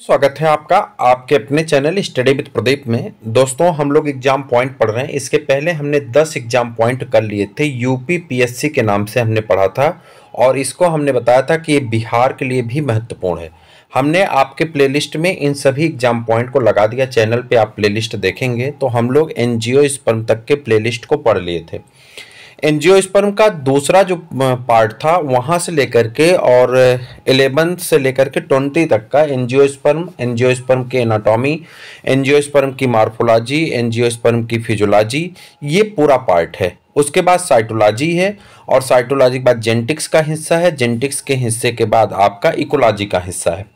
स्वागत है आपका आपके अपने चैनल स्टडी विद प्रदीप में। दोस्तों, हम लोग एग्जाम पॉइंट पढ़ रहे हैं। इसके पहले हमने 10 एग्जाम पॉइंट कर लिए थे। यूपी पीएससी के नाम से हमने पढ़ा था और इसको हमने बताया था कि ये बिहार के लिए भी महत्वपूर्ण है। हमने आपके प्लेलिस्ट में इन सभी एग्जाम पॉइंट को लगा दिया। चैनल पे आप प्लेलिस्ट देखेंगे तो हम लोग एंजियोस्पर्म तक के प्लेलिस्ट को पढ़ लिए थे। एंजियोस्पर्म का दूसरा जो पार्ट था वहाँ से लेकर के और 11 से लेकर के 20 तक का एंजियोस्पर्म की एनाटॉमी, एंजियोस्पर्म की मार्फोलॉजी, एंजियोस्पर्म की फिजियोलॉजी, ये पूरा पार्ट है। उसके बाद साइटोलॉजी है और साइटोलॉजी के बाद जेनेटिक्स का हिस्सा है। जेनेटिक्स के हिस्से के बाद आपका इकोलॉजी का हिस्सा है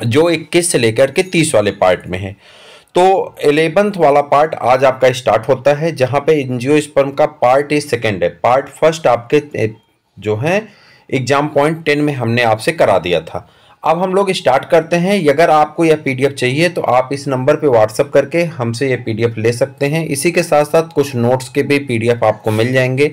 जो 21 से लेकर के 30 वाले पार्ट में है। तो 11th वाला पार्ट आज आपका स्टार्ट होता है, जहां पे एंजियोस्पर्म का पार्ट इज सेकेंड है। पार्ट फर्स्ट आपके जो है एग्जाम पॉइंट 10 में हमने आपसे करा दिया था। अब हम लोग स्टार्ट करते हैं। अगर आपको यह पीडीएफ चाहिए तो आप इस नंबर पे व्हाट्सअप करके हमसे यह पीडीएफ ले सकते हैं। इसी के साथ साथ कुछ नोट्स के भी पीडीएफ आपको मिल जाएंगे।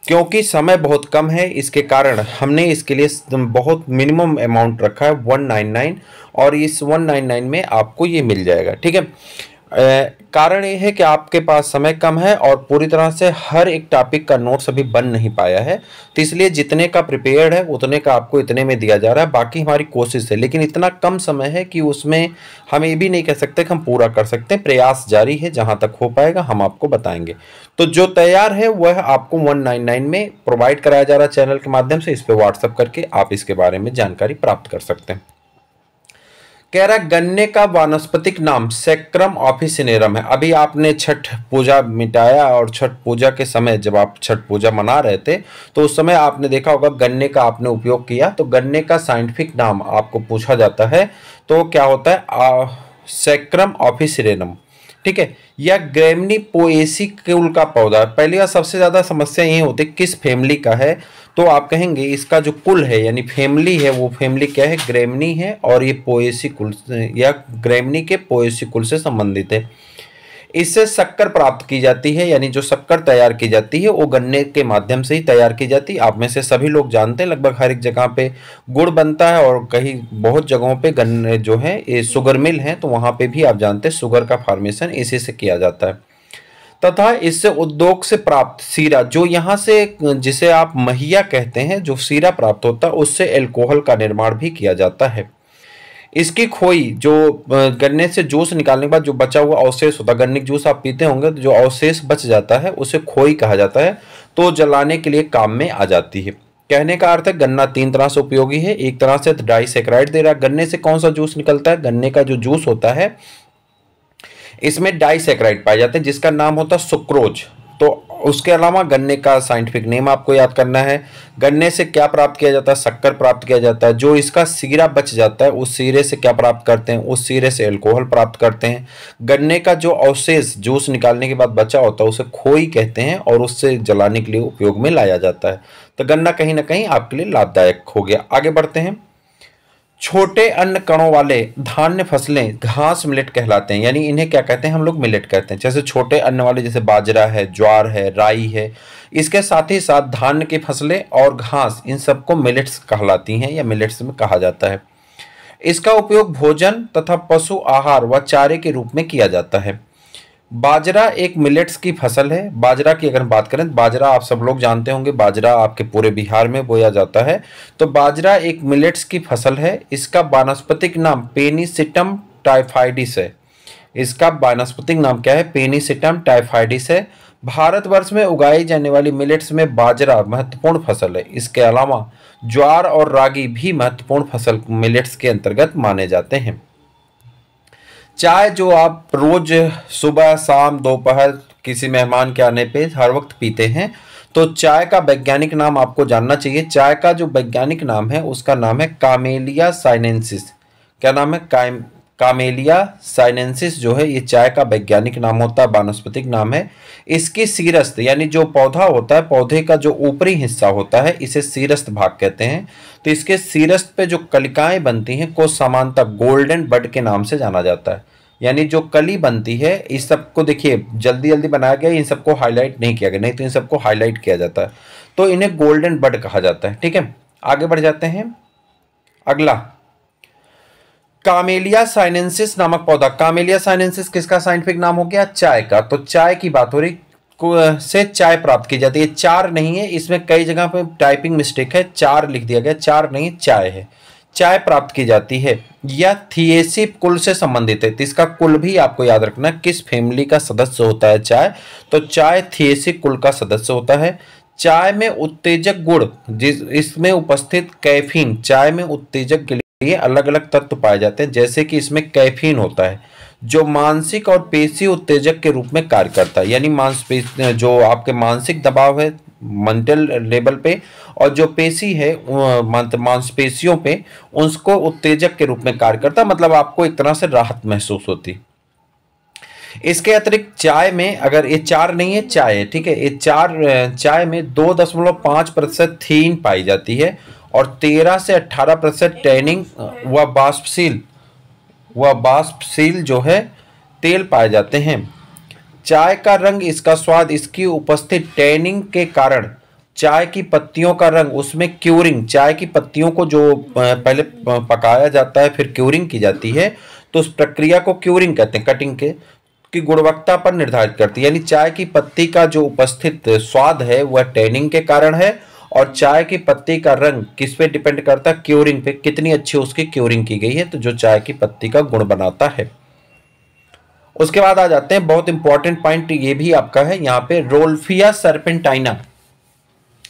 क्योंकि समय बहुत कम है, इसके कारण हमने इसके लिए बहुत मिनिमम अमाउंट रखा है 199, और इस 199 में आपको ये मिल जाएगा। ठीक है, कारण ये है कि आपके पास समय कम है और पूरी तरह से हर एक टॉपिक का नोट्स अभी बन नहीं पाया है, तो इसलिए जितने का प्रिपेयर्ड है उतने का आपको इतने में दिया जा रहा है। बाकी हमारी कोशिश है, लेकिन इतना कम समय है कि उसमें हम ये भी नहीं कह सकते कि हम पूरा कर सकते हैं। प्रयास जारी है, जहां तक हो पाएगा हम आपको बताएंगे। तो जो तैयार है वह आपको 199 में प्रोवाइड कराया जा रहा है चैनल के माध्यम से। इस पर व्हाट्सअप करके आप इसके बारे में जानकारी प्राप्त कर सकते हैं। कह रहा गन्ने का वानस्पतिक नाम सैक्रम ऑफिसिनेरम है। अभी आपने छठ पूजा मिटाया और छठ पूजा के समय जब आप छठ पूजा मना रहे थे तो उस समय आपने देखा होगा गन्ने का आपने उपयोग किया। तो गन्ने का साइंटिफिक नाम आपको पूछा जाता है तो क्या होता है? Sacrum officinarum. ठीक है, यह ग्रेमनी पोएसी कुल का पौधा। पहली बार सबसे ज्यादा समस्या यही होती है किस फैमिली का है, तो आप कहेंगे इसका जो कुल है यानी फैमिली है, वो फैमिली क्या है? ग्रेमनी है। और ये पोएसी कुल या ग्रेमनी के पोएसी कुल से संबंधित है। इससे शक्कर प्राप्त की जाती है, यानी जो शक्कर तैयार की जाती है वो गन्ने के माध्यम से ही तैयार की जाती है। आप में से सभी लोग जानते हैं, लगभग हर एक जगह पे गुड़ बनता है और कहीं बहुत जगहों पे गन्ने जो है ये शुगर मिल है, तो वहां पे भी आप जानते हैं शुगर का फॉर्मेशन इसी से किया जाता है। तथा इससे उद्योग से प्राप्त सीरा, जो यहाँ से जिसे आप महिया कहते हैं, जो सीरा प्राप्त होता है उससे एल्कोहल का निर्माण भी किया जाता है। इसकी खोई, जो गन्ने से जूस निकालने के बाद जो बचा हुआ अवशेष होता है, गन्ने का जूस आप पीते होंगे तो जो अवशेष बच जाता है उसे खोई कहा जाता है, तो जलाने के लिए काम में आ जाती है। कहने का अर्थ है गन्ना 3 तरह से उपयोगी है। एक तरह से डाइसेक्राइड दे रहा है। गन्ने से कौन सा जूस निकलता है? गन्ने का जो जूस होता है इसमें डाइसेक्राइड पाए जाते हैं जिसका नाम होता है सुक्रोज। तो उसके अलावा गन्ने का साइंटिफिक नेम आपको याद करना है। गन्ने से क्या प्राप्त किया जाता है? शक्कर प्राप्त किया जाता है। जो इसका सीरा बच जाता है उस सीरे से क्या प्राप्त करते हैं? उस सीरे से एल्कोहल प्राप्त करते हैं। गन्ने का जो अवशेष जूस निकालने के बाद बचा होता है उसे खोई कहते हैं और उससे जलाने के लिए उपयोग में लाया जाता है। तो गन्ना कहीं ना कहीं आपके लिए लाभदायक हो गया। आगे बढ़ते हैं। छोटे अन्न कणों वाले धान्य फसलें घास मिलेट कहलाते हैं, यानी इन्हें क्या कहते हैं? हम लोग मिलेट कहते हैं। जैसे छोटे अन्न वाले जैसे बाजरा है, ज्वार है, राई है, इसके साथ ही साथ धान्य की फसलें और घास, इन सबको मिलेट्स कहलाती हैं या मिलेट्स में कहा जाता है। इसका उपयोग भोजन तथा पशु आहार व चारे के रूप में किया जाता है। बाजरा एक मिलेट्स की फसल है। बाजरा की अगर बात करें, बाजरा आप सब लोग जानते होंगे, बाजरा आपके पूरे बिहार में बोया जाता है। तो बाजरा एक मिलेट्स की फसल है। इसका वानस्पतिक नाम पेनिसिटम टाइफाइडिस है। इसका वानस्पतिक नाम क्या है? पेनिसिटम टाइफाइडिस है। भारतवर्ष में उगाई जाने वाली मिलेट्स में बाजरा महत्वपूर्ण फसल है। इसके अलावा ज्वार और रागी भी महत्वपूर्ण फसल मिलेट्स के अंतर्गत माने जाते हैं। चाय जो आप रोज सुबह शाम दोपहर किसी मेहमान के आने पे हर वक्त पीते हैं, तो चाय का वैज्ञानिक नाम आपको जानना चाहिए। चाय का जो वैज्ञानिक नाम है उसका नाम है कामेलिया साइनेंसिस। क्या नाम है? कामेलिया साइनेंसिस जो है ये चाय का वैज्ञानिक नाम होता है, वानस्पतिक नाम है। इसकी सीरस्थ, यानी जो पौधा होता है, पौधे का जो ऊपरी हिस्सा होता है इसे सीरस्थ भाग कहते हैं। तो इसके सीरस्थ पे जो कलिकाएं बनती हैं को सामान्यतः गोल्डन बड के नाम से जाना जाता है। यानी जो कली बनती है, इस सबको देखिए जल्दी जल्दी बनाया गया, इन सबको हाईलाइट नहीं किया गया, नहीं तो इन सबको हाईलाइट किया जाता है, तो इन्हें गोल्डन बड कहा जाता है। ठीक है, आगे बढ़ जाते हैं। अगला कामेलिया साइनेंसिस नामक पौधा, कामेलिया साइनेंसिस किसका साइंटिफिक नाम हो गया? चाय का। तो चाय की बात हो रही, से चाय प्राप्त की जाती है। चार नहीं है, इसमें कई जगह पे टाइपिंग मिस्टेक है, चार लिख दिया गया, चार नहीं चाय है। चाय प्राप्त की जाती है। यह थिएसी कुल से संबंधित है। तो इसका कुल भी आपको याद रखना, किस फैमिली का सदस्य होता है चाय, तो चाय थिएसी कुल का सदस्य होता है। चाय में उत्तेजक गुण, जिस इसमें उपस्थित कैफीन, चाय में उत्तेजक के लिए अलग अलग तत्व पाए जाते हैं, जैसे कि इसमें कैफीन होता है जो मानसिक और पेशी उत्तेजक के रूप में कार्य करता है। यानी मांसपेशी, जो आपके मानसिक दबाव है मेंटल लेवल पे, और जो पेशी है मांसपेशियों पे, उसको उत्तेजक के रूप में कार्य करता है। मतलब आपको एक तरह से राहत महसूस होती। इसके अतिरिक्त चाय में, अगर ये चार नहीं है चाय है, ठीक है, ये चाय में 2.5% थीन पाई जाती है और 13 से 18% टैनिंग व बाष्पशील जो है तेल पाए जाते हैं। चाय का रंग, इसका स्वाद, इसकी उपस्थित टैनिंग के कारण चाय की पत्तियों का रंग, उसमें क्यूरिंग, चाय की पत्तियों को जो पहले पकाया जाता है फिर क्यूरिंग की जाती है, तो उस प्रक्रिया को क्यूरिंग कहते हैं, कटिंग के की गुणवत्ता पर निर्धारित करती है। यानी चाय की पत्ती का जो उपस्थित स्वाद है वह टैनिंग के कारण है, और चाय की पत्ती का रंग किस पे डिपेंड करता है? क्यूरिंग पे, कितनी अच्छी उसकी क्यूरिंग की गई है, तो जो चाय की पत्ती का गुण बनाता है। उसके बाद आ जाते हैं, बहुत इंपॉर्टेंट पॉइंट ये भी आपका है यहाँ पे, रोल्फिया सर्पेंटाइना।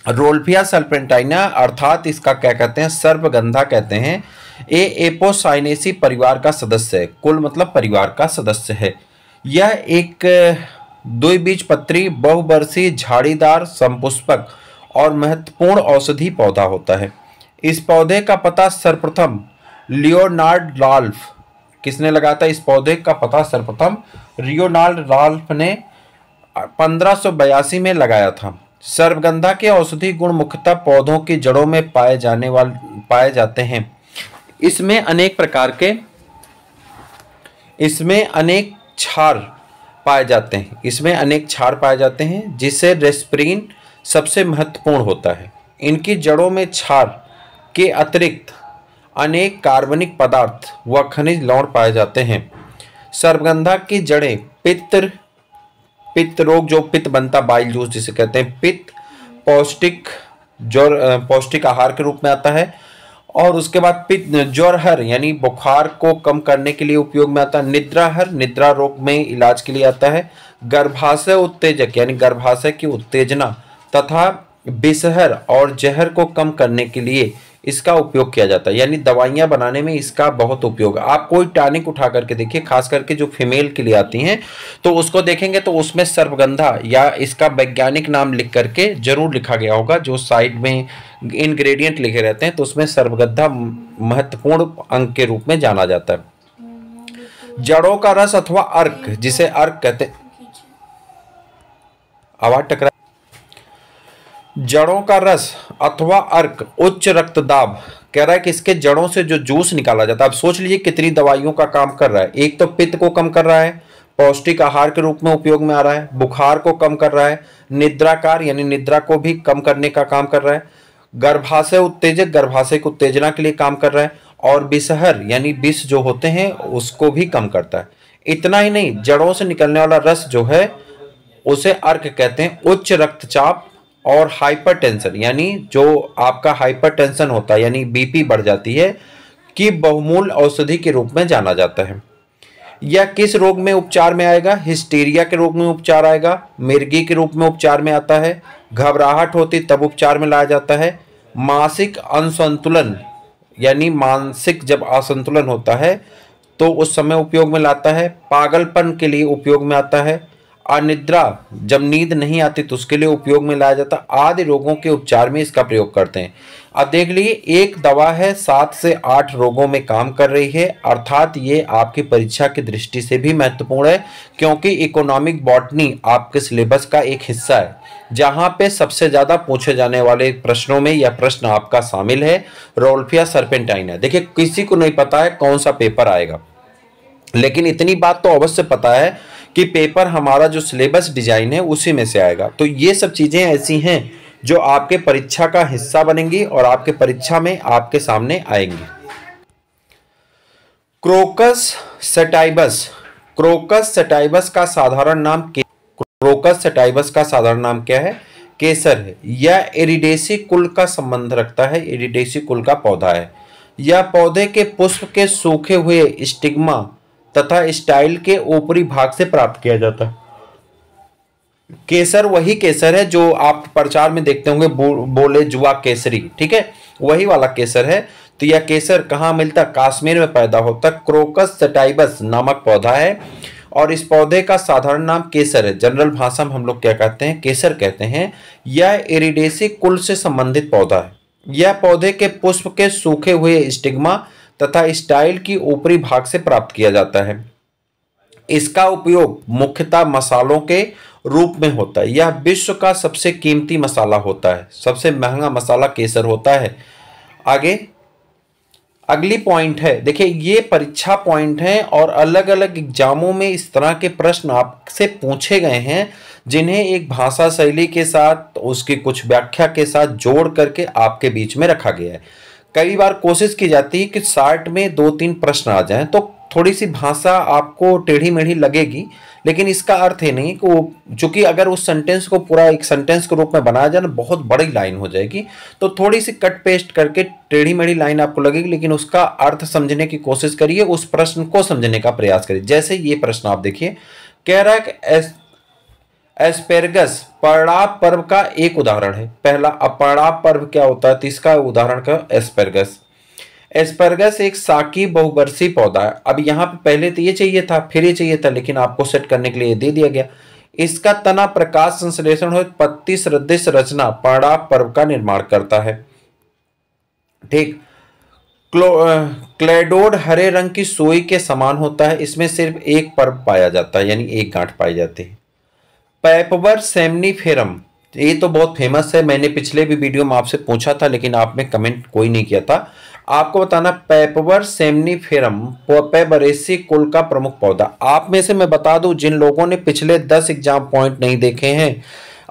रोल्फिया सर्पेंटाइना अर्थात इसका क्या कहते हैं? सर्पगंधा कहते हैं। ये एपोसाइनेसी परिवार का सदस्य है। कुल मतलब परिवार का सदस्य है। यह एक द्विबीजपत्री बहुवर्षीय झाड़ीदार संपुष्पक और महत्वपूर्ण औषधि पौधा होता है। इस पौधे का पता सर्वप्रथम लियोनार्ड राल्फ, किसने लगाया था? इस पौधे का पता सर्वप्रथम लियोनार्ड राल्फ ने 1582 में लगाया था। सर्पगंधा के औषधि गुण मुख्यतः पौधों की जड़ों में पाए जाते हैं। इसमें अनेक क्षार पाए जाते हैं। इसमें अनेक क्षार पाए जाते हैं जिससे रेस्पिरिन सबसे महत्वपूर्ण होता है। इनकी जड़ों में क्षार के अतिरिक्त अनेक कार्बनिक पदार्थ व खनिज लवण पाए जाते हैं। सर्पगंधा की जड़ें पित्त रोग, जो पित्त बनता, बाइल जूस जिसे कहते हैं, पित्त, पौष्टिक आहार के रूप में आता है। और उसके बाद पित्त, ज्वरहर यानी बुखार को कम करने के लिए उपयोग में आता है। निद्राहर, निद्रा रोग में इलाज के लिए आता है। गर्भाशय उत्तेजक यानी गर्भाशय की उत्तेजना तथा विषहर और जहर को कम करने के लिए इसका उपयोग किया जाता है। यानी दवाइयां बनाने में इसका बहुत उपयोग। आप कोई टॉनिक उठा करके देखिए, खास करके जो फीमेल के लिए आती हैं, तो उसको देखेंगे तो उसमें सर्पगंधा या इसका वैज्ञानिक नाम लिख करके जरूर लिखा गया होगा, जो साइड में इंग्रेडिएंट लिखे रहते हैं, तो उसमें सर्पगंधा महत्वपूर्ण अंग के रूप में जाना जाता है। जड़ों का रस अथवा अर्क, जिसे अर्क कहते हैं, आवाज टकरा, जड़ों का रस अथवा अर्क उच्च रक्तदाब, कह रहा है कि इसके जड़ों से जो जूस निकाला जाता है। आप सोच लीजिए कितनी दवाइयों का काम कर रहा है। एक तो पित्त को कम कर रहा है, पौष्टिक आहार के रूप में उपयोग में आ रहा है, बुखार को कम कर रहा है, निद्राकार यानी निद्रा को भी कम करने का काम कर रहा है, गर्भाशय उत्तेजक, गर्भाशय की उत्तेजना के लिए काम कर रहा है, और विषहर यानी विष जो होते हैं उसको भी कम करता है। इतना ही नहीं, जड़ों से निकलने वाला रस जो है उसे अर्क कहते हैं। उच्च रक्तचाप और हाइपरटेंशन, यानी जो आपका हाइपरटेंशन होता है यानी बीपी बढ़ जाती है, की बहुमूल्य औषधि के रूप में जाना जाता है। यह किस रोग में उपचार में आएगा? हिस्टीरिया के रोग में उपचार आएगा, मिर्गी के रूप में उपचार में आता है, घबराहट होती तब उपचार में लाया जाता है, मासिक असंतुलन यानी मानसिक जब असंतुलन होता है तो उस समय उपयोग में लाता है, पागलपन के लिए उपयोग में आता है, अनिद्रा जब नींद नहीं आती तो उसके लिए उपयोग में लाया जाता, आदि रोगों के उपचार में इसका प्रयोग करते हैं। अब देख लीजिए, एक दवा है 7 से 8 रोगों में काम कर रही है, अर्थात ये आपकी परीक्षा की दृष्टि से भी महत्वपूर्ण है, क्योंकि इकोनॉमिक बॉटनी आपके सिलेबस का एक हिस्सा है, जहां पे सबसे ज्यादा पूछे जाने वाले प्रश्नों में यह प्रश्न आपका शामिल है, रोल्फिया सर्पेंटाइना। देखिए, किसी को नहीं पता है कौन सा पेपर आएगा, लेकिन इतनी बात तो अवश्य पता है कि पेपर हमारा जो सिलेबस डिजाइन है उसी में से आएगा। तो ये सब चीजें ऐसी हैं जो आपके परीक्षा का हिस्सा बनेंगी और आपके परीक्षा में आपके सामने आएंगी। क्रोकस सेटाइबस, क्रोकस सेटाइबस का साधारण नाम क्रोकस सेटाइबस का साधारण नाम क्या है? केसर है। यह एरिडेसी कुल का संबंध रखता है, एरिडेसी कुल का पौधा है। यह पौधे के पुष्प के सूखे हुए स्टिग्मा तथा स्टाइल के ऊपरी भाग से प्राप्त किया जाता है। केसर वही केसर है जो आप प्रचार में देखते होंगे, बोले जुआ केसरी, ठीक है, वही वाला केसर है। तो यह केसर कहाँ मिलता? कश्मीर में पैदा होता। क्रोकस सेटाइबस नामक पौधा है और इस पौधे का साधारण नाम केसर है। जनरल भाषा में हम लोग क्या कहते हैं? केसर कहते हैं। यह एरिडेसी कुल से संबंधित पौधा है। यह पौधे के पुष्प के सूखे हुए स्टिग्मा तथा स्टाइल की ऊपरी भाग से प्राप्त किया जाता है। इसका उपयोग मुख्यतः मसालों के रूप में होता है। यह विश्व का सबसे कीमती मसाला होता है, सबसे महंगा मसाला केसर होता है। आगे अगली पॉइंट है, देखिए ये परीक्षा पॉइंट है और अलग अलग एग्जामों में इस तरह के प्रश्न आपसे पूछे गए हैं जिन्हें एक भाषा शैली के साथ उसकी कुछ व्याख्या के साथ जोड़ करके आपके बीच में रखा गया है। कई बार कोशिश की जाती है कि शार्ट में 2-3 प्रश्न आ जाएं, तो थोड़ी सी भाषा आपको टेढ़ी मेढ़ी लगेगी, लेकिन इसका अर्थ ये नहीं कि वो, चूंकि अगर उस सेंटेंस को पूरा एक सेंटेंस के रूप में बनाया जाए ना, बहुत बड़ी लाइन हो जाएगी, तो थोड़ी सी कट पेस्ट करके टेढ़ी मेढ़ी लाइन आपको लगेगी, लेकिन उसका अर्थ समझने की कोशिश करिए, उस प्रश्न को समझने का प्रयास करिए। जैसे ये प्रश्न आप देखिए, कह रहा है कि एस्पेरगस पड़ाव पर्व का एक उदाहरण है। पहला, अब पड़ाव पर्व क्या होता है? तो इसका उदाहरण का एस्पेरगस। एस्परगस एक साकी बहुवर्षीय पौधा है। अब यहाँ पे पहले तो ये चाहिए था, फिर ये चाहिए था, लेकिन आपको सेट करने के लिए दे दिया गया। इसका तना प्रकाश संश्लेषण हो पत्ती सदृश रचना पड़ाव पर्व का निर्माण करता है। ठीक, क्लेडोड हरे रंग की सुई के समान होता है। इसमें सिर्फ एक पर्व पाया जाता है, यानी एक गांठ पाई जाती है। पैपवर सेमनीफेरम, ये तो बहुत फेमस है, मैंने पिछले भी वीडियो में आपसे पूछा था, लेकिन आपने कमेंट कोई नहीं किया था। आपको बताना, पैपवर सेमनीफेरम पेबरेसी कुल का प्रमुख पौधा। आप में से मैं बता दूं, जिन लोगों ने पिछले 10 एग्जाम पॉइंट नहीं देखे हैं,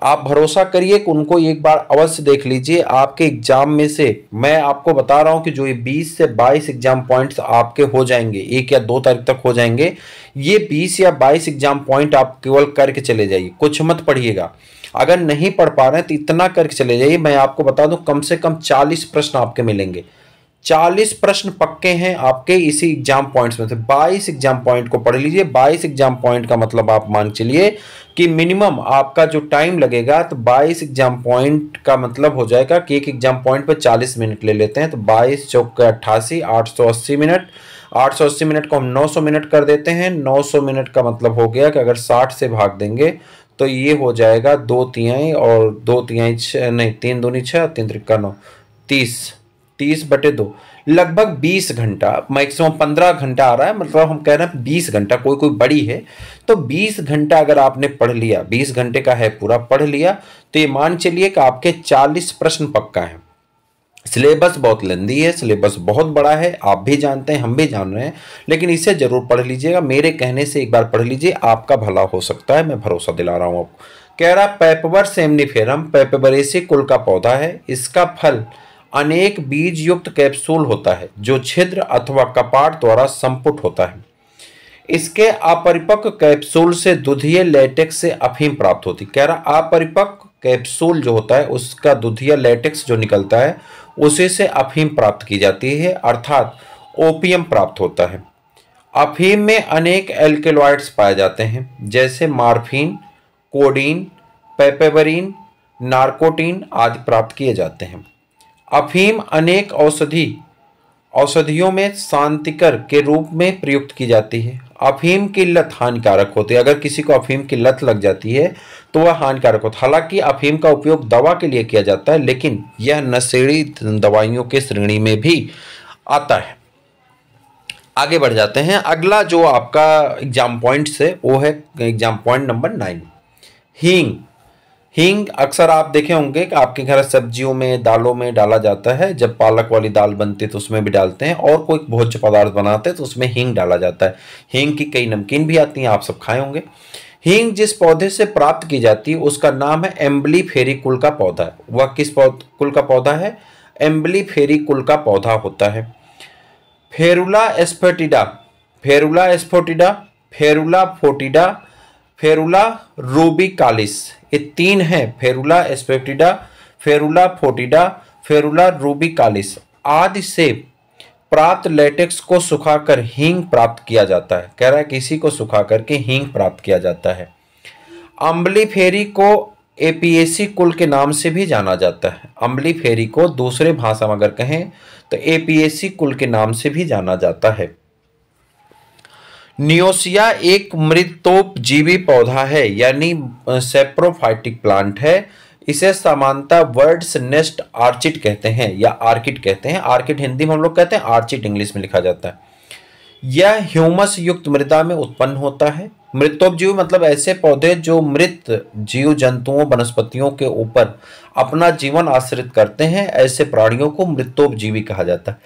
आप भरोसा करिए कि उनको एक बार अवश्य देख लीजिए। आपके एग्जाम में से मैं आपको बता रहा हूं कि जो ये 20 से 22 एग्जाम पॉइंट्स आपके हो जाएंगे, 1 या 2 तारीख तक हो जाएंगे, ये 20 या 22 एग्जाम पॉइंट आप केवल करके चले जाइए, कुछ मत पढ़िएगा। अगर नहीं पढ़ पा रहे हैं तो इतना करके चले जाइए। मैं आपको बता दूं, कम से कम 40 प्रश्न आपके मिलेंगे। 40 प्रश्न पक्के हैं आपके इसी एग्जाम पॉइंट्स में से। 22 एग्जाम पॉइंट को पढ़ लीजिए। 22 एग्जाम पॉइंट का मतलब आप मान चलिए कि मिनिमम आपका जो टाइम लगेगा, तो 22 एग्जाम पॉइंट का मतलब हो जाएगा कि एक एग्जाम पॉइंट पर 40 मिनट ले लेते हैं, तो 22 चौक 88, 880 मिनट। 880 मिनट को हम 900 मिनट कर देते हैं। 900 मिनट का मतलब हो गया कि अगर 60 से भाग देंगे तो ये हो जाएगा 2 तिहाई और 2 तिहाई 6, नहीं 3 दूनी 6, 3 त्रिका 9, 30/2, लगभग 20 घंटा, मैक्सिमम 15 घंटा आ रहा है, मतलब हम कह रहे हैं 20 घंटा। कोई कोई बड़ी है तो 20 घंटा अगर आपने पढ़ लिया, 20 घंटे का है पूरा पढ़ लिया, तो ये मान चलिए कि आपके 40 प्रश्न पक्का है। सिलेबस बहुत लंबी है, सिलेबस बहुत बड़ा है, आप भी जानते हैं, हम भी जान रहे हैं, लेकिन इसे जरूर पढ़ लीजिएगा। मेरे कहने से एक बार पढ़ लीजिए, आपका भला हो सकता है, मैं भरोसा दिला रहा हूं आपको। कह रहा पैपवर सेमनीफेरम पेपरेसी कुल का पौधा है। इसका फल अनेक बीज युक्त कैप्सूल होता है जो छिद्र अथवा कपाट द्वारा संपुट होता है। इसके अपरिपक्व कैप्सूल से दुधिये लेटेक्स से अफीम प्राप्त होती। कह रहा अपरिपक्व कैप्सूल जो होता है उसका दुधिया लेटेक्स जो निकलता है उसी से अफीम प्राप्त की जाती है, अर्थात ओपियम प्राप्त होता है। अफीम में अनेक एल्केलॉइड्स पाए जाते हैं, जैसे मार्फिन, कोडीन, पेपेवरीन, नार्कोटीन आदि प्राप्त किए जाते हैं। अफीम अनेक औषधियों में शांतिकर के रूप में प्रयुक्त की जाती है। अफीम की लत हानिकारक होती है। अगर किसी को अफीम की लत लग जाती है तो वह हानिकारक होता है। हालांकि अफीम का उपयोग दवा के लिए किया जाता है, लेकिन यह नशेड़ी दवाइयों के श्रेणी में भी आता है। आगे बढ़ जाते हैं। अगला जो आपका एग्जाम पॉइंट्स है वो है एग्जाम पॉइंट नंबर 9, हींग। हींग अक्सर आप देखे होंगे कि आपके घर सब्जियों में, दालों में डाला जाता है। जब पालक वाली दाल बनती है तो उसमें भी डालते हैं, और कोई भोज्य पदार्थ बनाते हैं तो उसमें हींग डाला जाता है। हींग की कई नमकीन भी आती हैं, आप सब खाए होंगे। हींग जिस पौधे से प्राप्त की जाती है उसका नाम है एम्बलीफेरी कुल का पौधा है। वह किस कुल का पौधा है? एम्बलीफेरी कुल का पौधा होता है। फेरुला एस्फेटिडा, फेरुला एस्फोटिडा, फेरुला फोटिडा, फेरुला रूबिकालिस, ये 3 हैं। फेरुला एस्फेटिडा, फेरुला फोटिडा, फेरुला रूबिकालिस आदि से प्राप्त लेटेक्स को सुखाकर हींग प्राप्त किया जाता है। कह रहा है किसी को सुखा करके हींग प्राप्त किया जाता है। अम्बलीफेरी को एपिएसी कुल के नाम से भी जाना जाता है। अम्बलीफेरी को दूसरे भाषा में अगर कहें तो एपिएसी कुल के नाम से भी जाना जाता है। नियोसिया एक मृतोपजीवी पौधा है, यानी सेप्रोफाइटिक प्लांट है। इसे सामान्यतः बर्ड्स नेस्ट आर्चिड कहते हैं या आर्किड कहते हैं। आर्किड हिंदी में हम लोग कहते हैं, आर्चिड इंग्लिश में लिखा जाता है। यह ह्यूमस युक्त मृदा में उत्पन्न होता है। मृतोपजीवी मतलब ऐसे पौधे जो मृत जीव जंतुओं वनस्पतियों के ऊपर अपना जीवन आश्रित करते हैं, ऐसे प्राणियों को मृतोपजीवी कहा जाता है।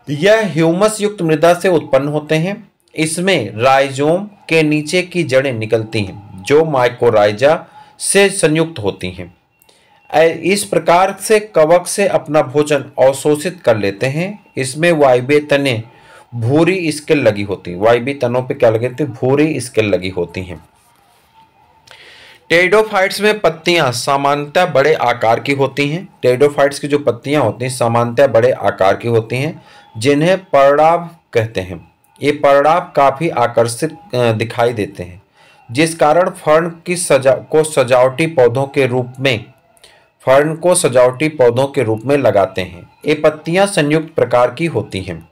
यह ह्यूमस युक्त मृदा से उत्पन्न होते हैं। इसमें राइजोम के नीचे की जड़ें निकलती हैं जो माइकोराइजा से संयुक्त होती हैं। इस प्रकार से कवक से अपना भोजन अवशोषित कर लेते हैं। इसमें वायवीय तने भूरी स्केल लगी होती है। वायवीय तनों पे क्या लगी होती है? भूरी स्केल लगी होती हैं। टेरिडोफाइट्स में पत्तियां सामान्यतः बड़े आकार की होती हैं। टेरिडोफाइट्स की जो पत्तियां होती हैं सामान्यतः बड़े आकार की होती हैं, जिन्हें पर्णाभ कहते हैं। ये पर्णाभ काफी आकर्षित दिखाई देते हैं, जिस कारण फर्न को सजावटी पौधों के रूप में लगाते हैं। ये पत्तियां संयुक्त प्रकार की होती हैं।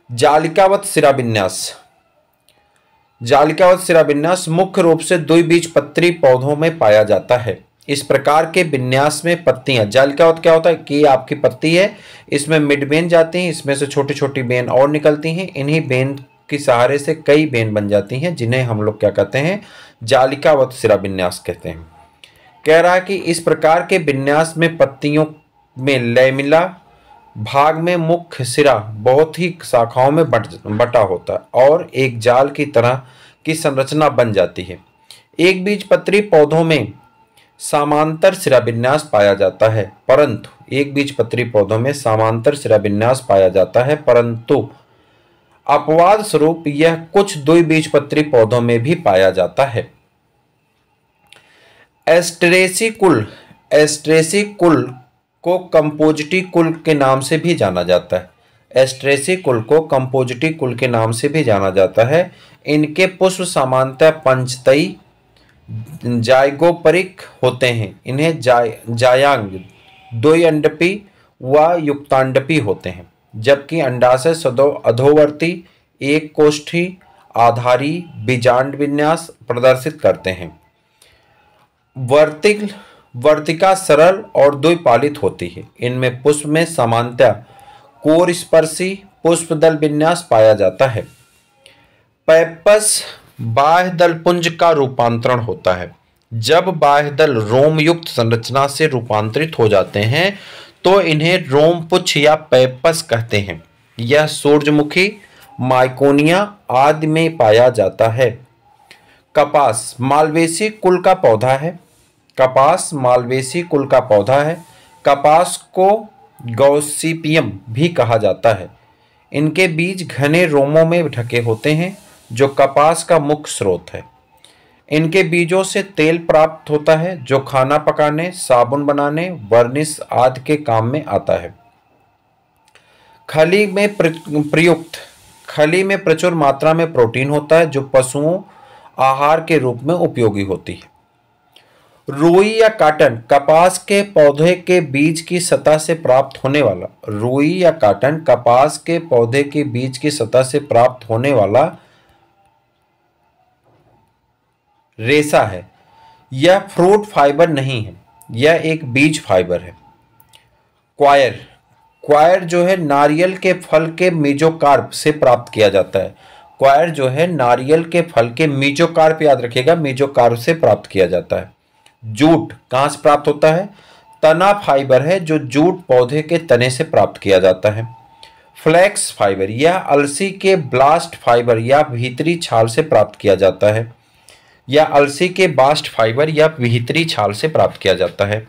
जालिकावत शिराविन्यास, जालिकावत शिराविन्यास मुख्य रूप से द्विबीजपत्री पौधों में पाया जाता है। इस प्रकार के विन्यास में पत्तियां, जालिकावत क्या होता है कि आपकी पत्ती है, इसमें मिड बेन जाती हैं, इसमें से छोटी छोटी बेन और निकलती हैं। इन्हीं बेन के सहारे से कई बेन बन जाती हैं, जिन्हें हम लोग क्या कहते हैं? जालिकावत शिराविन्यास कहते हैं। कह रहा है कि इस प्रकार के विन्यास में पत्तियों में लैमिला भाग में मुख्य सिरा बहुत ही शाखाओं में बटा होता है और एक जाल की तरह की संरचना बन जाती है। एक बीजपत्री पौधों में समांतर शिराविन्यास पाया जाता है, परंतु अपवाद स्वरूप यह कुछ द्विबीजपत्री पौधों में भी पाया जाता है। एस्टेरेसी कुल को कंपोजिटी कुल के नाम से भी जाना जाता है। एस्टेरेसी कुल को कंपोजिटी कुल के नाम से भी जाना जाता है। इनके पुष्प सामान्यतः पंचतई जायगोपरिक होते हैं। इन्हें जायांग द्वयंडपी व युक्तांडपी होते हैं, जबकि अंडाशय अधोवर्ती एक कोष्ठी आधारी बीजांड विन्यास प्रदर्शित करते हैं। वर्तिका सरल और द्विपालित होती है। इनमें पुष्प में सामान्यतः कोरस्पर्शी पुष्पदल विन्यास पाया जाता है। पैपस बाह्य दल पुंज का रूपांतरण होता है। जब बाह्य दल रोम युक्त संरचना से रूपांतरित हो जाते हैं तो इन्हें रोम पुच्छ या पैपस कहते हैं। यह सूरजमुखी, माइकोनिया आदि में पाया जाता है। कपास मालवेसी कुल का पौधा है। कपास को गॉसिपियम भी कहा जाता है। इनके बीज घने रोमों में ढके होते हैं, जो कपास का मुख्य स्रोत है। इनके बीजों से तेल प्राप्त होता है, जो खाना पकाने, साबुन बनाने, वर्निश आदि के काम में आता है। खली में प्रचुर मात्रा में प्रोटीन होता है, जो पशुओं आहार के रूप में उपयोगी होती है। रुई या काटन कपास के पौधे के बीज की सतह से प्राप्त होने वाला रेशा है। यह फ्रूट फाइबर नहीं है, यह एक बीज फाइबर है। क्वायर जो है नारियल के फल के मीजोकार्प से प्राप्त किया जाता है। क्वायर जो है नारियल के फल के मीजोकार्प, याद रखिएगा, मीजोकार्प से प्राप्त किया जाता है। जूट कहाँ से प्राप्त होता है? तना फाइबर है, जो जूट पौधे के तने से प्राप्त किया जाता है। फ्लैक्स फाइबर यह अलसी के ब्लास्ट फाइबर या भीतरी छाल से प्राप्त किया जाता है।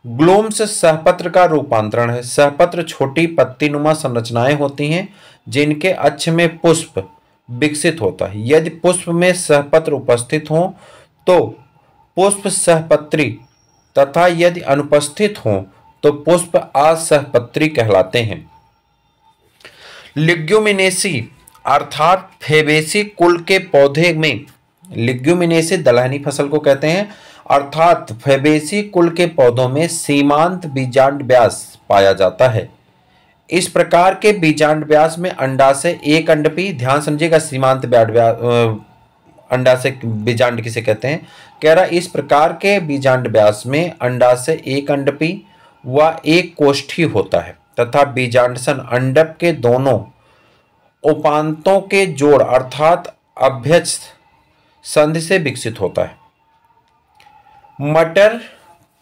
ग्लोम्स सहपत्र का रूपांतरण है। सहपत्र छोटी पत्तीनुमा संरचनाएं होती हैं जिनके अक्ष में पुष्प विकसित होता है। यदि पुष्प में सहपत्र उपस्थित हो तो पुष्प सहपत्री तथा यदि अनुपस्थित हो तो पुष्प असहपत्री कहलाते हैं। लिग्यूमिनेसी अर्थात फेबेसी कुल के पौधे में, लिग्यूमिनेसी दलहनी फसल को कहते हैं, अर्थात फेबेसी कुल के पौधों में सीमांत बीजांड व्यास पाया जाता है। इस प्रकार के बीजांड व्यास में अंडाशय एक अंडपी, ध्यान समझिएगा सीमांत अंडाशय बीजांड किसे कहते हैं, कह रहा इस प्रकार के बीजांड व्यास में अंडाशय एक अंडपी व एक कोष्ठी होता है तथा बीजांडसन अंडक के दोनों उपांतों के जोड़ अर्थात अभ्यस्त संधि से विकसित होता है। मटर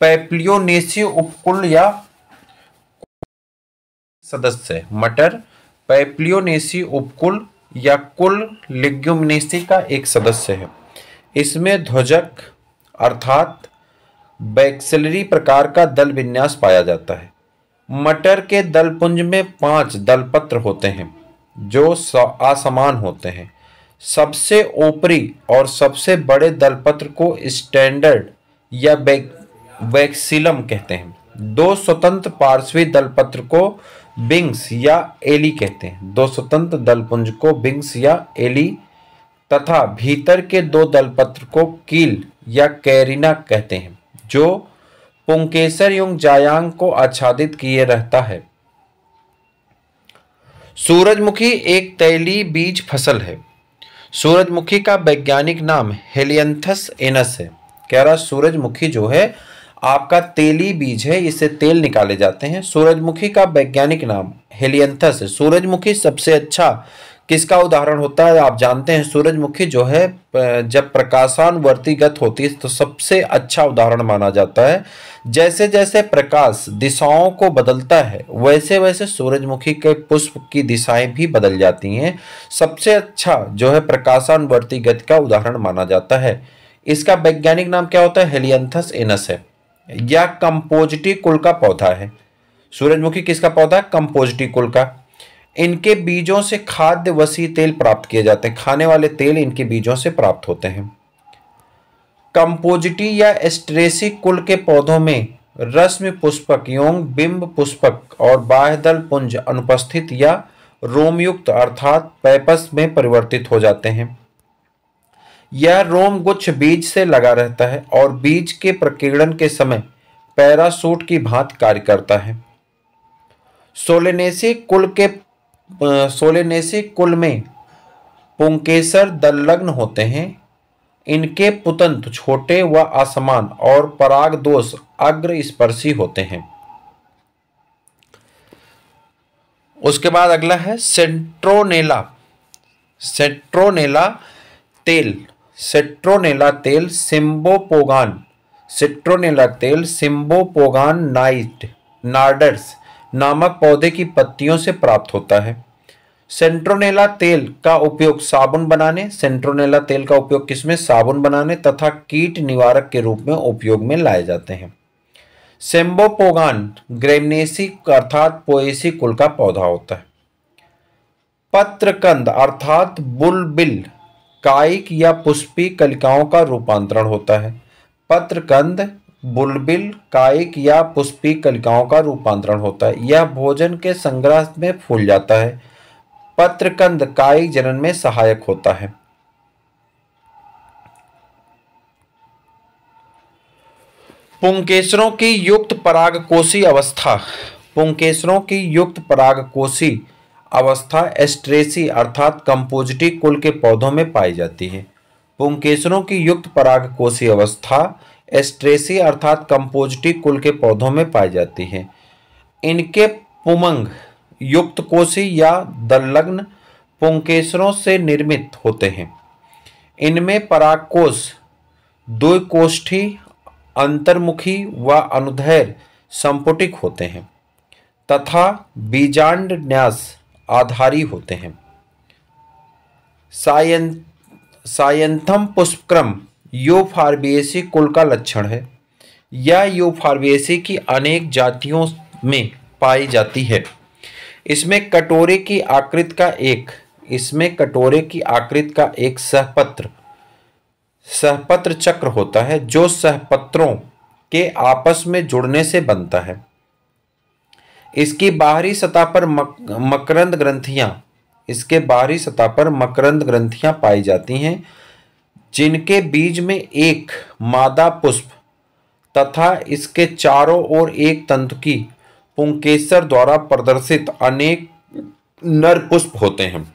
पैप्लियोनेसी उपकुल या सदस्य है। मटर पैप्लियोनेसी उपकुल या कुल लिग्यूमिनेसी का एक सदस्य है। इसमें ध्वजक अर्थात बैक्सिलरी प्रकार का दल विन्यास पाया जाता है। मटर के दलपुंज में 5 दलपत्र होते हैं जो असमान होते हैं। सबसे ऊपरी और सबसे बड़े दलपत्र को स्टैंडर्ड या बैक्सिलम कहते हैं। 2 स्वतंत्र पार्श्वी दलपत्र को विंग्स या एली कहते हैं। 2 स्वतंत्र दलपुंज को विंग्स या एली तथा भीतर के 2 दलपत्र को कील या कैरिना कहते हैं जो पुंकेसर एवं जायांग को आच्छादित किए रहता है। सूरजमुखी एक तैलीय बीज फसल है। सूरजमुखी का वैज्ञानिक नाम हेलियंथस एनस है। कह रहा सूरजमुखी जो है आपका तेली बीज है, इससे तेल निकाले जाते हैं। सूरजमुखी का वैज्ञानिक नाम हेलियंथस है। सूरजमुखी सबसे अच्छा किसका उदाहरण होता है आप जानते हैं? सूरजमुखी जो है जब प्रकाशानुवर्तीगत होती है तो सबसे अच्छा उदाहरण माना जाता है। जैसे जैसे प्रकाश दिशाओं को बदलता है वैसे वैसे सूरजमुखी के पुष्प की दिशाएं भी बदल जाती हैं। सबसे अच्छा जो है प्रकाशानुवर्तीगत का उदाहरण माना जाता है। इसका वैज्ञानिक नाम क्या होता है? हेलियंथस एनस है। यह कंपोजिटी कुल का पौधा है। सूरजमुखी किसका पौधा? कंपोजिटी कुल का। इनके बीजों से खाद्य वसी तेल प्राप्त किए जाते हैं। खाने वाले तेल इनके बीजों से प्राप्त होते हैं। कंपोजिटी या एस्ट्रेसी कुल के पौधों में रश्मि पुष्पक एवं बिंब पुष्पक और बाह्यदल पुंज अनुपस्थित या रोमयुक्त अर्थात पैपस में परिवर्तित हो जाते हैं। यह रोम गुच्छ बीज से लगा रहता है और बीज के प्रकीर्णन के समय पैरासूट की भांति कार्य करता है। सोलेनेसी कुल में पुंकेसर दलग्न होते हैं। इनके पुतंत छोटे व असमान और पराग दोष अग्र स्पर्शी होते हैं। उसके बाद अगला है सेंट्रोनेला। सेट्रोनेला तेल सिम्बोपोगान नार्डर्स नामक पौधे की पत्तियों से प्राप्त होता है। सेंट्रोनेला तेल का उपयोग किसमें? साबुन बनाने तथा कीट निवारक के रूप में उपयोग में लाए जाते हैं। सिम्बोपोगान ग्रेमनेसी अर्थात पोएसी कुल का पौधा होता है। पत्रकंद अर्थात बुलबिल कायिक या पुष्पी कलिकाओं का रूपांतरण होता है। पत्रकंद बुलबिल कायिक या पुष्पी कलिकाओं का रूपांतरण होता है। यह भोजन के संग्रह में फूल जाता है। पत्रकंद कायिक जनन में सहायक होता है। पुंकेसरों की युक्त परागकोशी अवस्था एस्ट्रेसी अर्थात कंपोजिटी कुल के पौधों में पाई जाती है। पुंकेसरों की युक्त परागकोशी अवस्था एस्ट्रेसी अर्थात कंपोजिटी कुल के पौधों में पाई जाती है। इनके पुमंग युक्त कोशी या दलग्न पुंकेसरों से निर्मित होते हैं। इनमें परागकोश द्विकोष्ठी अंतर्मुखी व अनुदैर्घ्य संपुटिक होते हैं तथा बीजांड न्यास आधारी होते हैं। सायंथम पुष्पक्रम यूफॉर्बिएसी कुल का लक्षण है। यह यूफॉर्बिएसी की अनेक जातियों में पाई जाती है। इसमें कटोरे की आकृति का एक सहपत्र चक्र होता है जो सहपत्रों के आपस में जुड़ने से बनता है। इसकी बाहरी सतह पर मकरंद ग्रंथियां पाई जाती हैं, जिनके बीज में एक मादा पुष्प तथा इसके चारों ओर एक तंतु की पुंकेसर द्वारा प्रदर्शित अनेक नर पुष्प होते हैं।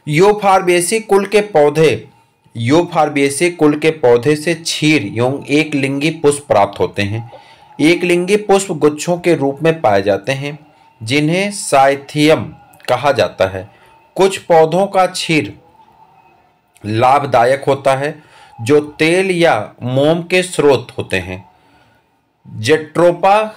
यूफॉर्बिएसी कुल के पौधे से क्षीर एवं एक लिंगी पुष्प प्राप्त होते हैं। एक लिंगी पुष्प गुच्छों के रूप में पाए जाते हैं, जिन्हें साइथियम कहा जाता है। कुछ पौधों का क्षीर लाभदायक होता है, जो तेल या मोम के स्रोत होते हैं। जेट्रोपा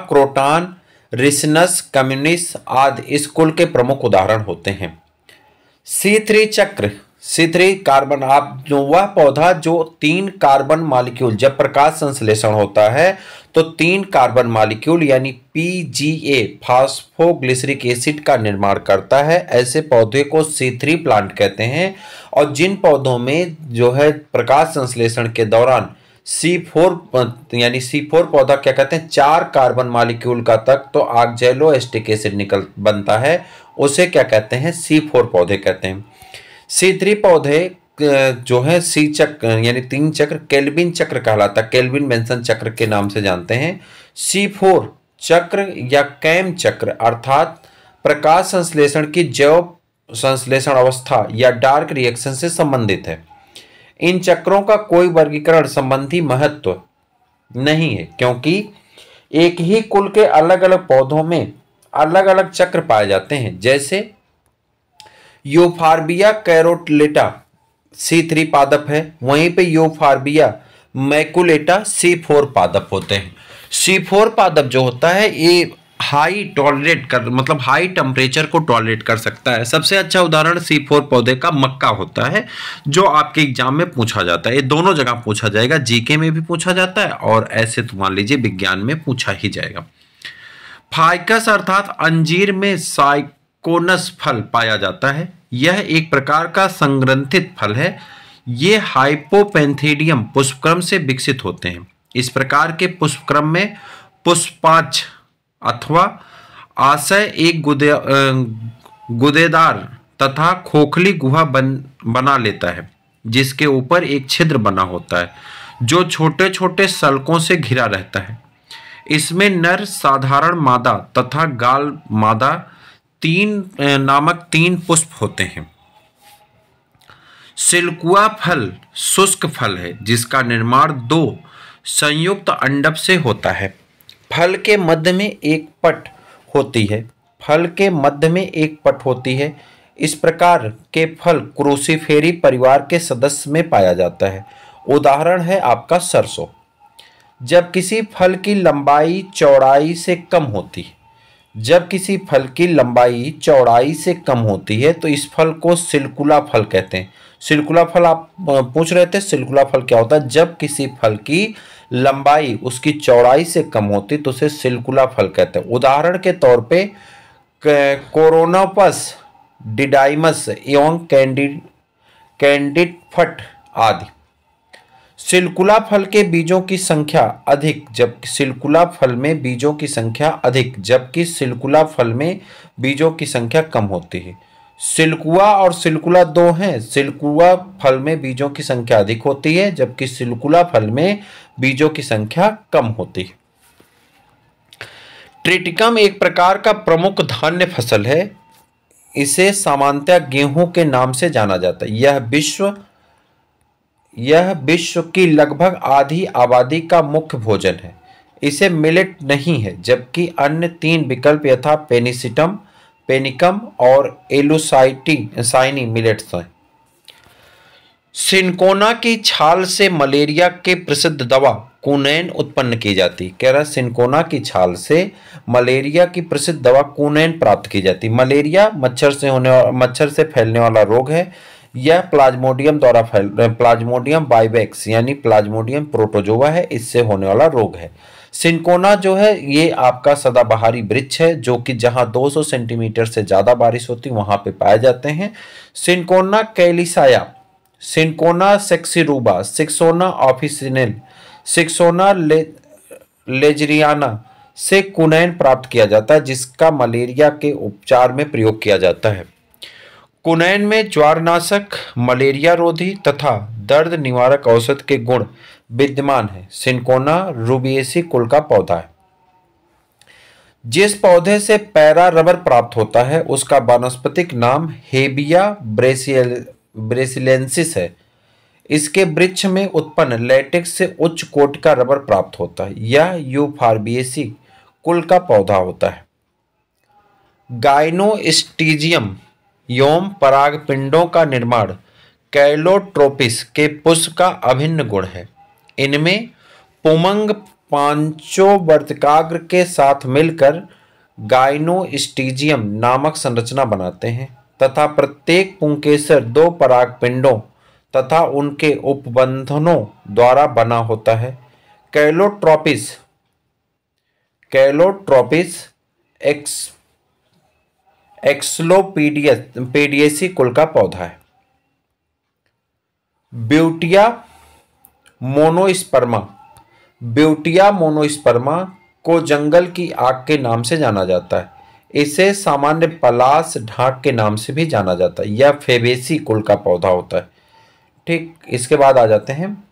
क्रोटान, रिसिनस कम्युनिस आदि इस कुल के प्रमुख उदाहरण होते हैं। C3 कार्बन, आप जो वह पौधा जो 3 कार्बन मॉलिक्यूल, जब प्रकाश संश्लेषण होता है तो 3 कार्बन मॉलिक्यूल यानी PGA फास्फोग्लिसरिक एसिड का निर्माण करता है, ऐसे पौधे को C3 प्लांट कहते हैं। और जिन पौधों में जो है प्रकाश संश्लेषण के दौरान C4 पौधा क्या कहते हैं, 4 कार्बन मॉलिक्यूल का तक तो ऑक्सैलोएस्टिक एसिड बनता है, उसे क्या कहते हैं, C4 पौधे कहते हैं। C3 पौधे जो है C चक्र यानी 3 चक्र केल्विन चक्र कहलाता है, केल्विन बेंसन चक्र के नाम से जानते हैं। C4 चक्र या कैम चक्र अर्थात प्रकाश संश्लेषण की जैव संश्लेषण अवस्था या डार्क रिएक्शन से संबंधित है। इन चक्रों का कोई वर्गीकरण संबंधी महत्व नहीं है, क्योंकि एक ही कुल के अलग अलग पौधों में अलग अलग चक्र पाए जाते हैं। जैसे यूफॉर्बिया कैरोलेटा C3 पादप है, वहीं पे यूफॉर्बिया मैकुलेटा C4 पादप होते हैं। C4 पादप जो होता है ये हाई टेम्परेचर को टॉलरेट कर सकता है। सबसे अच्छा उदाहरण C4 पौधे का मक्का होता है, जो आपके एग्जाम में पूछा जाता है। ये दोनों जगह पूछा जाएगा, जीके में भी पूछा जाता है और ऐसे तो मान लीजिए विज्ञान में पूछा ही जाएगा। फाइकस अर्थात अंजीर में साइकोनस फल पाया जाता है। यह एक प्रकार का संग्रंथित फल है। ये हाइपोपेंथिडियम पुष्पक्रम से विकसित होते हैं। इस प्रकार के पुष्पक्रम में पुष्पाक्ष अथवा आशय एक गुदेदार तथा खोखली गुहा बना लेता है, जिसके ऊपर एक छिद्र बना होता है जो छोटे छोटे सल्कों से घिरा रहता है। इसमें नर साधारण मादा तथा गाल मादा नामक 3 पुष्प होते हैं। सिल्कुआ फल शुष्क फल है, जिसका निर्माण 2 संयुक्त अंडक से होता है। फल के मध्य में एक पट होती है। इस प्रकार के फल क्रूसीफेरी परिवार के सदस्य में पाया जाता है। उदाहरण है आपका सरसों। जब किसी फल की लंबाई चौड़ाई से कम होती है तो इस फल को सिल्कुला फल कहते हैं। सिल्कुला फल आप पूछ रहे थे, सिल्कुला फल क्या होता है? जब किसी फल की लंबाई उसकी चौड़ाई से कम होती तो उसे सिल्कुला फल कहते हैं। उदाहरण के तौर पे कोरोनोपस डिडाइमस एवं कैंडिड फट आदि। सिल्कुला फल के बीजों की संख्या अधिक, जबकि सिल्कुला फल में बीजों की संख्या कम होती है। सिल्कुआ और सिल्कुला 2 हैं। सिल्कुआ फल में बीजों की संख्या अधिक होती है, जबकि सिल्कुला फल में बीजों की संख्या कम होती है। ट्रिटिकम एक प्रकार का प्रमुख धान्य फसल है। इसे सामान्यतः गेहूं के नाम से जाना जाता है। यह विश्व की लगभग आधी आबादी का मुख्य भोजन है। इसे मिलेट नहीं है, जबकि अन्य 3 विकल्प यथा पेनिकम और एलुसाइनी मिलेट्स हैं। सिनकोना की छाल से मलेरिया के प्रसिद्ध दवा कुनैन उत्पन्न की जाती। कह रहा सिनकोना की छाल से मलेरिया की प्रसिद्ध दवा कुनैन प्राप्त की जाती। मलेरिया मच्छर से फैलने वाला रोग है। यह प्लाज्मोडियम द्वारा प्लाज्मोडियम बाइवेक्स यानी प्लाज्मोडियम प्रोटोजोआ है, इससे होने वाला रोग है। सिनकोना जो है ये आपका सदाबहारी वृक्ष है, जो कि जहां 200 सेंटीमीटर से ज्यादा बारिश होती वहां पे पाए जाते हैं। सिनकोना कैलिसाया, सिनकोना सेक्सिरूबा, सिक्सोना ऑफिसिनेल, सिक्सोना लेजरियाना से कुनैन प्राप्त किया जाता है, जिसका मलेरिया के उपचार में प्रयोग किया जाता है। कुनैन में ज्वारनाशक, मलेरिया रोधी तथा दर्द निवारक औषध के गुण विद्यमान है। सिनकोना रूबिएसी कुल का पौधा है। जिस पौधे से पैरा रबर प्राप्त होता है उसका वानस्पतिक नाम हेबिया ब्रेसिलेंसिस है। इसके वृक्ष में उत्पन्न लेटेक्स से उच्च कोटि का रबर प्राप्त होता है। यह यूफारबिएसी कुल का पौधा होता है। गाइनोस्टिजियम यौन परागपिंडों का निर्माण कैलोट्रोपिस के पुष्प का अभिन्न गुण है। इनमें पुमंग पांचों वर्तिकाग्र के साथ मिलकर गाइनोस्टिजियम नामक संरचना बनाते हैं तथा प्रत्येक पुंकेसर 2 परागपिंडों तथा उनके उपबंधनों द्वारा बना होता है। कैलोट्रोपिस एक्सलोपीडियसी कुल का पौधा है। ब्यूटिया मोनोस्पर्मा को जंगल की आग के नाम से जाना जाता है। इसे सामान्य पलाश ढाक के नाम से भी जाना जाता है। यह फेबेसी कुल का पौधा होता है। ठीक, इसके बाद आ जाते हैं,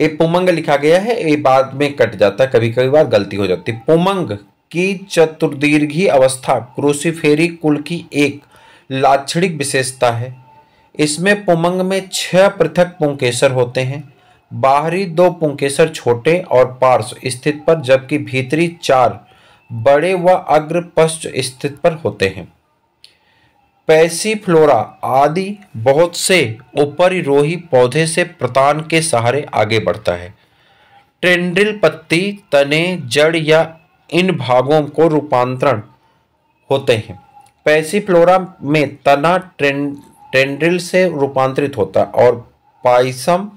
ये पुमंग लिखा गया है, ये बाद में कट जाता है, कभी कभी बार गलती हो जाती है। पुमंग की चतुर्दीर्घी अवस्था क्रूसीफेरी कुल की एक लाक्षणिक विशेषता है। इसमें पुमंग में 6 पृथक पुंकेसर होते हैं। बाहरी 2 पुंकेसर छोटे और पार्श्व स्थित पर, जबकि भीतरी 4 बड़े व अग्र पश्च स्थित पर होते हैं। पैसीफ्लोरा आदि बहुत से उपरिरोही पौधे से प्रतान के सहारे आगे बढ़ता है। टेंड्रिल पत्ती, तने, जड़ या इन भागों को रूपांतरण होते हैं। पैसीफ्लोरा में तना टेंड्रिल से रूपांतरित होता है और पाइसम,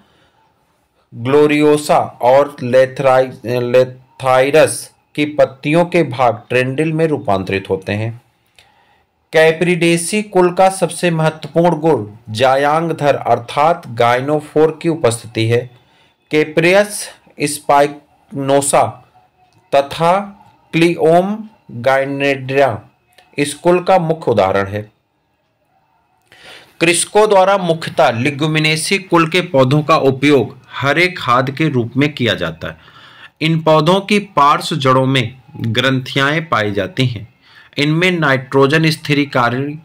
ग्लोरियोसा और लेथाइरस की पत्तियों के भाग टेंड्रिल में रूपांतरित होते हैं। कैप्रिडेसी कुल का सबसे महत्वपूर्ण गुण जायांगधर अर्थात गाइनोफोर की उपस्थिति है। कैप्रियस स्पाइनोसा तथा क्लिओम गाइनेड्रा इस कुल का मुख्य उदाहरण है। कृषकों द्वारा मुख्यतः लिग्युमिनेसी कुल के पौधों का उपयोग हरे खाद के रूप में किया जाता है। इन पौधों की पार्श्व जड़ों में ग्रंथियाएं पाई जाती हैं। इनमें नाइट्रोजन स्थिरीकारी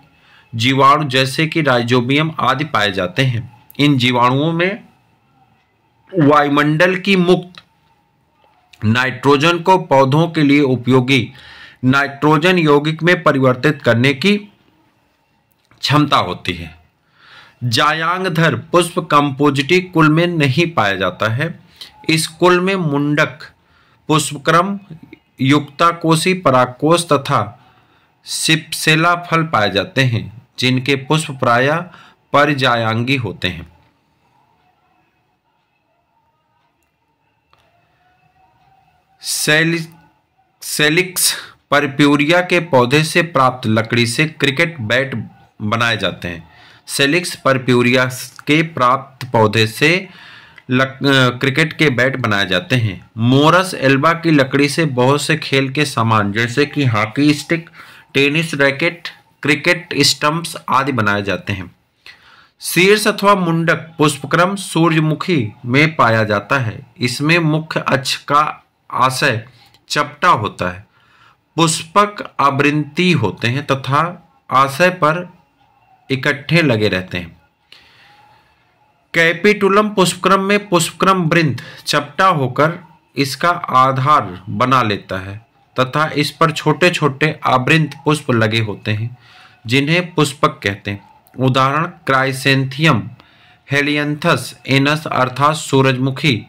जीवाणु जैसे कि राइजोबियम आदि पाए जाते हैं। इन जीवाणुओं में वायुमंडल की मुक्त नाइट्रोजन को पौधों के लिए उपयोगी नाइट्रोजन यौगिक में परिवर्तित करने की क्षमता होती है। जायांगधर पुष्प कंपोजिटी कुल में नहीं पाया जाता है। इस कुल में मुंडक, पुष्पक्रम, युक्ताकोशी परागकोश तथा सिप्सेला फल पाए जाते हैं, जिनके पुष्प प्रायः परिजायांगी होते हैं। सेलिक्स परप्यूरिया के पौधे से प्राप्त लकड़ी से क्रिकेट बैट बनाए जाते हैं। सेलिक्स परप्यूरिया के प्राप्त पौधे से क्रिकेट के बैट बनाए जाते हैं। मोरस एल्बा की लकड़ी से बहुत से खेल के सामान जैसे कि hockey stick, tennis racket, cricket stumps आदि बनाए जाते हैं। शीर्ष अथवा मुंडक पुष्पक्रम सूर्यमुखी में पाया जाता है। इसमें मुख्य अक्ष का आशय चपटा होता है। पुष्पक आवृत्ति होते हैं तथा आशय पर इकट्ठे लगे रहते हैं। कैपिटुलम पुष्पक्रम में पुष्पक्रम वृंत चपटा होकर इसका आधार बना लेता है तथा इस पर छोटे छोटे आवृंत पुष्प लगे होते हैं, जिन्हें पुष्पक कहते हैं। उदाहरण क्राइसेंथियम, हेलियंथस एनस अर्थात सूरजमुखी,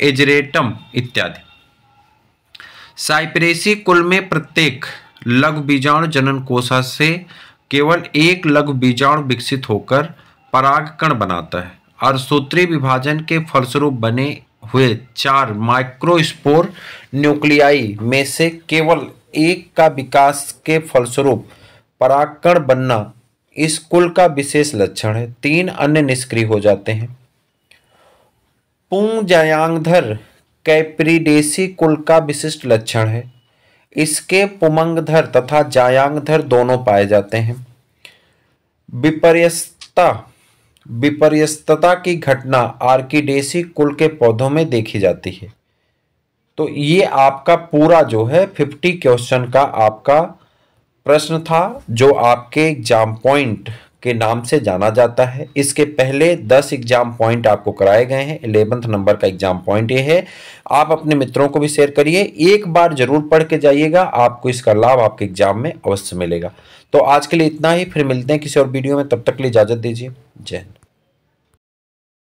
एजरेटम इत्यादि। साइप्रेसी कुल में प्रत्येक लघु बीजाणु जनन कोशा से केवल एक लघु बीजाणु विकसित होकर परागकण बनाता है। अर्धसूत्रीय विभाजन के फलस्वरूप बने हुए 4 माइक्रोस्पोर न्यूक्लियाई में से केवल एक का विकास के फलस्वरूप परागकण बनना इस कुल का विशेष लक्षण है। 3 अन्य निष्क्रिय हो जाते हैं। पुंजयांगधर कैप्रिडेसी कुल का विशिष्ट लक्षण है। इसके पुमंगधर तथा जायांगधर दोनों पाए जाते हैं। विपर्यस्तता की घटना आर्किडेसी कुल के पौधों में देखी जाती है। तो ये आपका पूरा जो है 50 क्वेश्चन का आपका प्रश्न था, जो आपके एग्जाम पॉइंट के नाम से जाना जाता है। इसके पहले 10 एग्जाम पॉइंट आपको कराए गए हैं। 11th नंबर का एग्जाम पॉइंट ये है। आप अपने मित्रों को भी शेयर करिए, एक बार जरूर पढ़ के जाइएगा, आपको इसका लाभ आपके एग्जाम में अवश्य मिलेगा। तो आज के लिए इतना ही, फिर मिलते हैं किसी और वीडियो में, तब तक के लिए इजाजत दीजिए। जय हिंद।